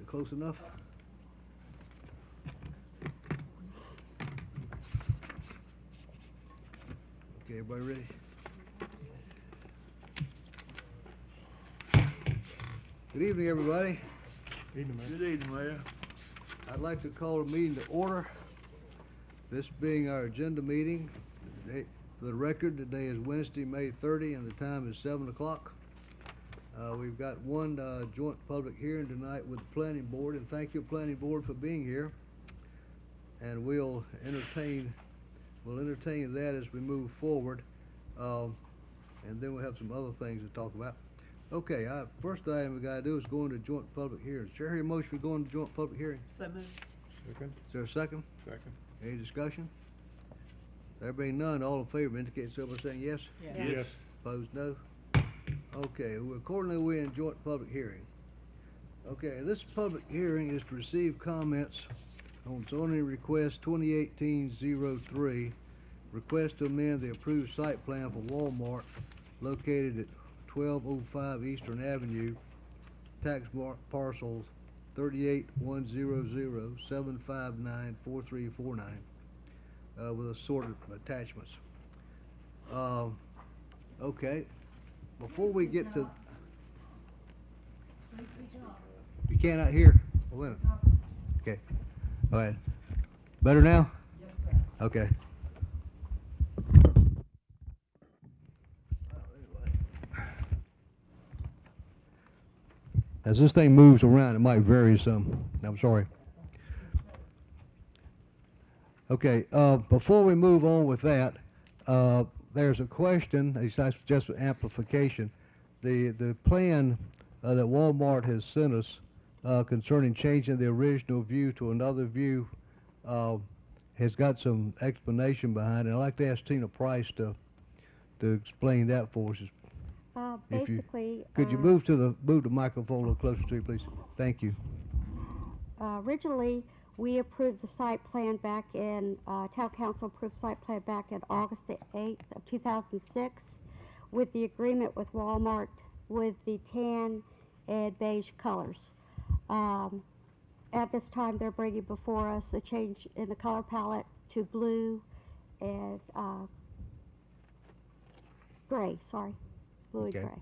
close enough? Okay, everybody ready? Good evening, everybody. Good evening, Mayor. I'd like to call the meeting to order. This being our agenda meeting. Today, for the record, today is Wednesday, May 30, and the time is 7 o'clock. We've got one joint public hearing tonight with the Planning Board, and thank you, Planning Board, for being here. And we'll entertain that as we move forward, and then we'll have some other things to talk about. Okay, first item we gotta do is go into joint public hearings. Chair, hear a motion to go into joint public hearing. So moved. Second. Is there a second? Second. Any discussion? There being none, all in favor indicate so by saying yes. Yes. Opposed, no. Okay, accordingly, we're in joint public hearing. Okay, this public hearing is to receive comments on zoning request 2018-03, request to amend the approved site plan for Walmart located at 1205 Eastern Avenue, tax parcels 38-100-759-4349, with assorted attachments. Okay, before we get to... You cannot hear? Oh, wait a minute. Okay, all right. Better now? Yes, sir. Okay. As this thing moves around, it might vary some. I'm sorry. Okay, before we move on with that, there's a question, it's just amplification. The plan that Walmart has sent us concerning changing the original view to another view has got some explanation behind it. I'd like to ask Tina Price to explain that for us. Basically, Could you move the microphone a little closer to you, please? Thank you. originally we approved the site plan back in, town council approved site plan back in August the 8th of 2006 with the agreement with Walmart with the tan and beige colors. At this time they're bringing before us a change in the color palette to blue and gray, blue Okay. and gray.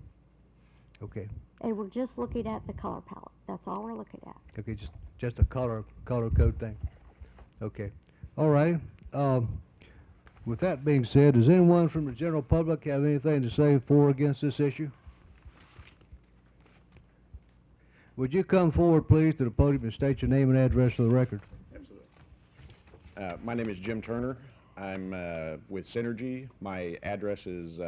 Okay. And we're just looking at the color palette. That's all we're looking at. Okay, just a color code thing. Okay. All right. With that being said, does anyone from the general public have anything to say for or against this issue? Would you come forward, please, to the podium and state your name and address for the record? Absolutely. My name is Jim Turner. I'm with Synergy. My address is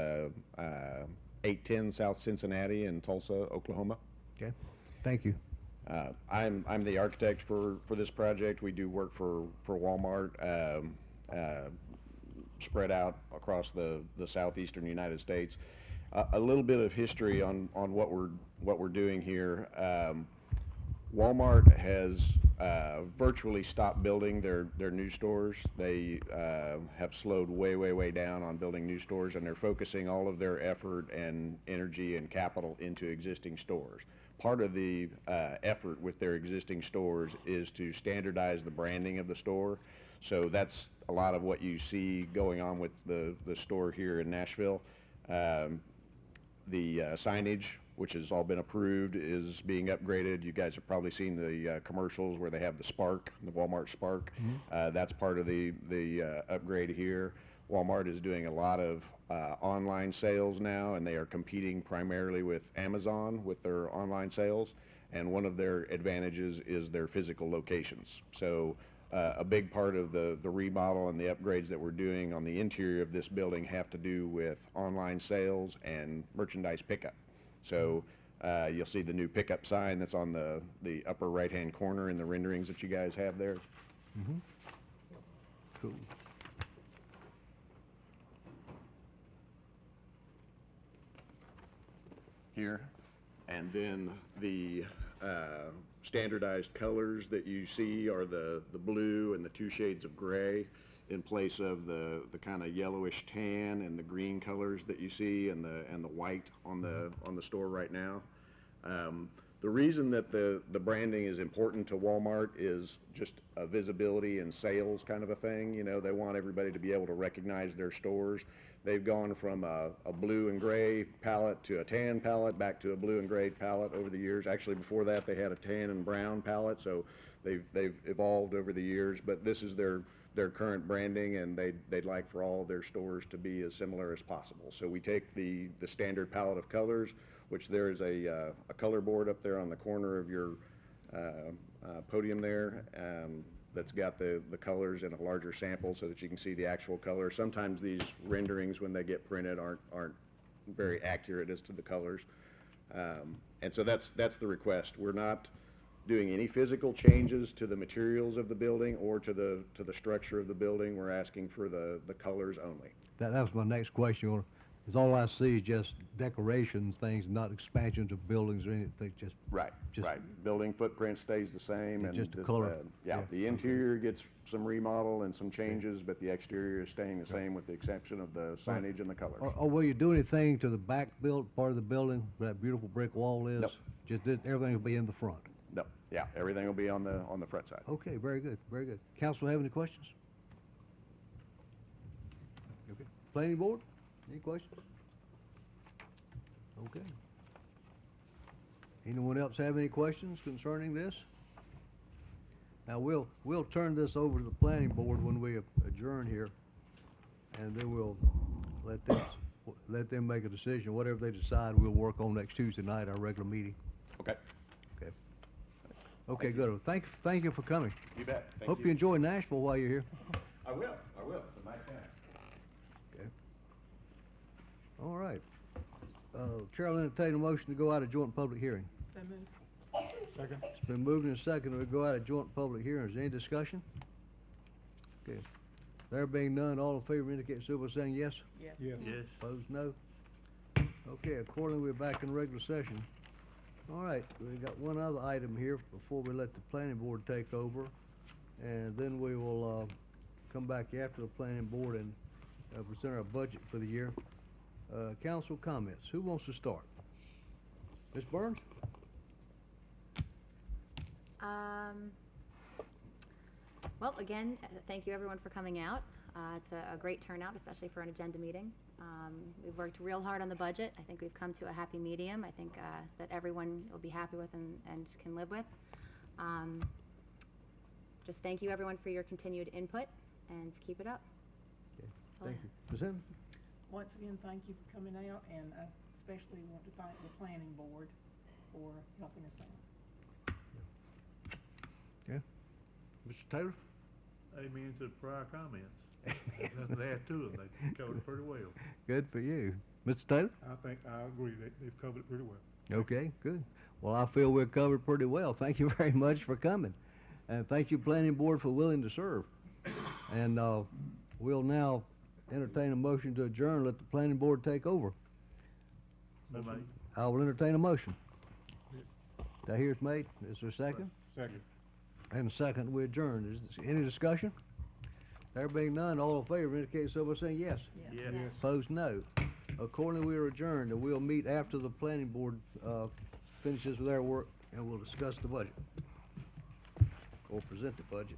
810 South Cincinnati in Tulsa, Oklahoma. Okay. Thank you. I'm the architect for this project. We do work for Walmart, spread out across the southeastern United States. A little bit of history on what we're doing here. Walmart has virtually stopped building their new stores. They have slowed way down on building new stores, and they're focusing all of their effort and energy and capital into existing stores. Part of the effort with their existing stores is to standardize the branding of the store. So that's a lot of what you see going on with the store here in Nashville. The signage, which has all been approved, is being upgraded. You guys have probably seen the commercials where they have the Spark, the Walmart Spark. Mm-hmm. That's part of the upgrade here. Walmart is doing a lot of online sales now, and they are competing primarily with Amazon with their online sales. And one of their advantages is their physical locations. So a big part of the remodel and the upgrades that we're doing on the interior of this building have to do with online sales and merchandise pickup. So you'll see the new pickup sign that's on the upper right-hand corner in the renderings that you guys have there. Mm-hmm. Cool. Here. And then the standardized colors that you see are the blue and the two shades of gray in place of the kind of yellowish tan and the green colors that you see and the white on the store right now. The reason that the branding is important to Walmart is just a visibility and sales kind of a thing. You know, they want everybody to be able to recognize their stores. They've gone from a blue and gray palette to a tan palette, back to a blue and gray palette over the years. Actually, before that, they had a tan and brown palette, so they've evolved over the years. But this is their current branding, and they'd like for all of their stores to be as similar as possible. So we take the standard palette of colors, which there is a color board up there on the corner of your podium there, that's got the colors in a larger sample so that you can see the actual color. Sometimes these renderings, when they get printed, aren't very accurate as to the colors. And so that's the request. We're not doing any physical changes to the materials of the building or to the structure of the building. We're asking for the colors only. That was my next question, is all I see is just decorations, things, not expansions of buildings or anything, just. Right. Building footprint stays the same, and just the color. Yeah, the interior gets some remodel and some changes, but the exterior is staying the same with the exception of the signage and the colors. Or will you do anything to the back part of the building, where that beautiful brick wall is? Nope. Everything will be in the front? No, yeah, everything will be on the front side. Okay, very good, very good. Council have any questions? Okay. Planning board, any questions? Okay. Anyone else have any questions concerning this? Now, we'll turn this over to the planning board when we adjourn here, and then we'll let them make a decision. Whatever they decide, we'll work on next Tuesday night, our regular meeting. Okay. Okay. Okay, good. Thank you for coming. You bet. Thank Hope you enjoy Nashville while you're here. I will. It's a nice town. Okay. All right. Chair will entertain a motion to go out of joint public hearing. So moved. Second. It's been moved and seconded. We go out of joint public hearing. Is there any discussion? Okay. There being none, all in favor indicate so by saying yes. Yes. Yes. Opposed, no. Okay, accordingly, we're back in regular session. All right, we got one other item here before we let the planning board take over, and then we will come back after the planning board and present our budget for the year. Council comments. Who wants to start? Ms. Burns? Well, again, thank you everyone for coming out. It's a great turnout, especially for an agenda meeting. We've worked real hard on the budget. I think we've come to a happy medium. I think that everyone will be happy with and can live with. Just thank you everyone for your continued input, and keep it up. Okay, That's all I thank you. Ms. Hammond? Once again, thank you for coming out, and I especially want to thank the planning board for helping us out. Okay. Mr. Taylor? Amen to the prior comments. There's nothing to add to them. They covered it pretty well. Good for you. Mr. Taylor? I think I agree, they've covered it pretty well. Okay, good. Well, I feel we're covered pretty well. Thank you very much for coming. And thank you, planning board, for willing to serve. And we'll now entertain a motion to adjourn, let the planning board take over. So made. I will entertain a motion. Did I hear it's made? Is there a second? Second. And a second, we adjourn. Is there any discussion? There being none, all in favor indicate so by saying yes. Yes. Opposed, no. Accordingly, we are adjourned, and we'll meet after the planning board finishes with their work, and we'll discuss the budget, or present the budget.